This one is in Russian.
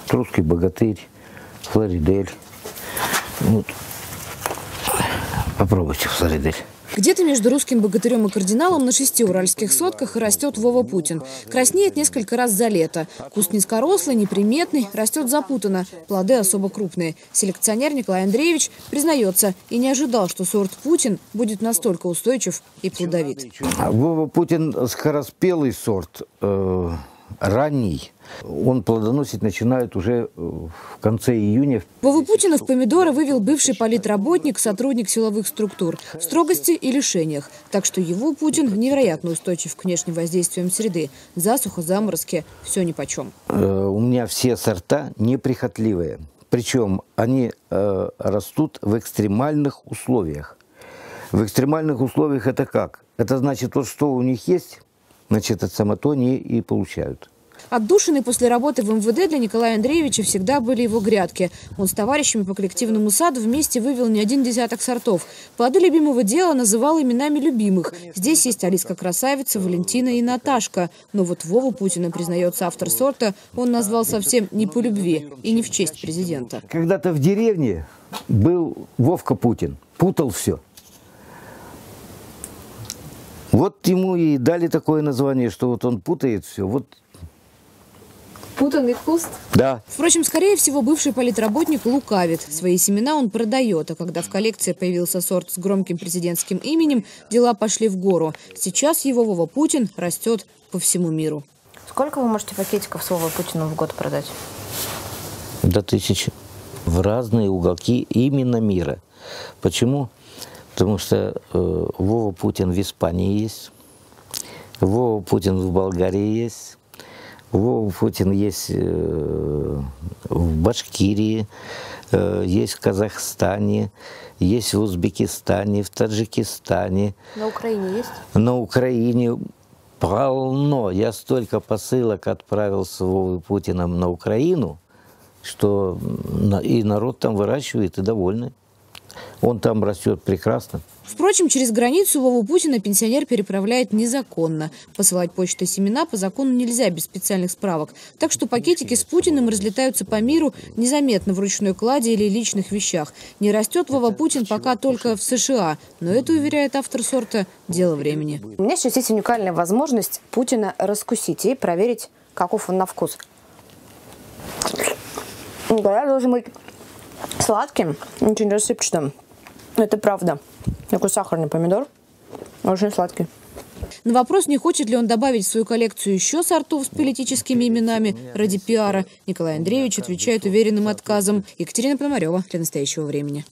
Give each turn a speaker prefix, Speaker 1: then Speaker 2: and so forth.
Speaker 1: Русский богатырь, флоридель. Вот. Попробуйте флоридель.
Speaker 2: Где-то между русским богатырем и кардиналом на 6 уральских сотках и растет Вова Путин. Краснеет несколько раз за лето. Куст низкорослый, неприметный, растет запутанно. Плоды особо крупные. Селекционер Николай Андреевич признается и не ожидал, что сорт Путин будет настолько устойчив и плодовит.
Speaker 1: Вова Путин скороспелый сорт, ранний. Он плодоносить начинает уже в конце июня.
Speaker 2: Вову Путина в помидоры вывел бывший политработник, сотрудник силовых структур в строгости и лишениях. Так что его Путин невероятно устойчив к внешним воздействиям среды. Засуха, заморозки – все нипочем.
Speaker 1: У меня все сорта неприхотливые. Причем они растут в экстремальных условиях. В экстремальных условиях это как? Это значит, вот что у них есть, значит, это самото они и получают.
Speaker 2: Отдушиной после работы в МВД для Николая Андреевича всегда были его грядки. Он с товарищами по коллективному саду вместе вывел не один десяток сортов. Плоды любимого дела называл именами любимых. Здесь есть Алиска Красавица, Валентина и Наташка. Но вот Вову Путина, признается автор сорта, он назвал совсем не по любви и не в честь президента.
Speaker 1: Когда-то в деревне был Вовка Путин, путал все. Вот ему и дали такое название, что вот он путает все. Вот.
Speaker 2: Путанный куст?
Speaker 1: Да.
Speaker 2: Впрочем, скорее всего, бывший политработник лукавит. Свои семена он продает, а когда в коллекции появился сорт с громким президентским именем, дела пошли в гору. Сейчас его Вова Путин растет по всему миру.
Speaker 3: Сколько вы можете пакетиков с Вовой Путиным в год продать?
Speaker 1: До 1000. В разные уголки именно мира. Почему? Потому что Вова Путин в Испании есть, Вова Путин в Болгарии есть, Вова Путин есть в Башкирии, есть в Казахстане, есть в Узбекистане, в Таджикистане.
Speaker 3: На Украине есть?
Speaker 1: На Украине полно. Я столько посылок отправил с Вовой Путиным на Украину, что и народ там выращивает и довольны. Он там растет прекрасно.
Speaker 2: Впрочем, через границу Вову Путина пенсионер переправляет незаконно. Посылать почтой семена по закону нельзя без специальных справок. Так что пакетики с Путиным разлетаются по миру незаметно в ручной кладе или личных вещах. Не растет Вова Путин пока только в США. Но это, уверяет автор сорта, дело времени.
Speaker 3: У меня сейчас есть уникальная возможность Путина раскусить и проверить, каков он на вкус. Я должен быть сладким, очень рассыпчатым. Это правда. Такой сахарный помидор, очень сладкий.
Speaker 2: На вопрос, не хочет ли он добавить в свою коллекцию еще сортов с политическими именами ради пиара, Николай Андреевич отвечает уверенным отказом. Екатерина Пономарева для «Настоящего времени».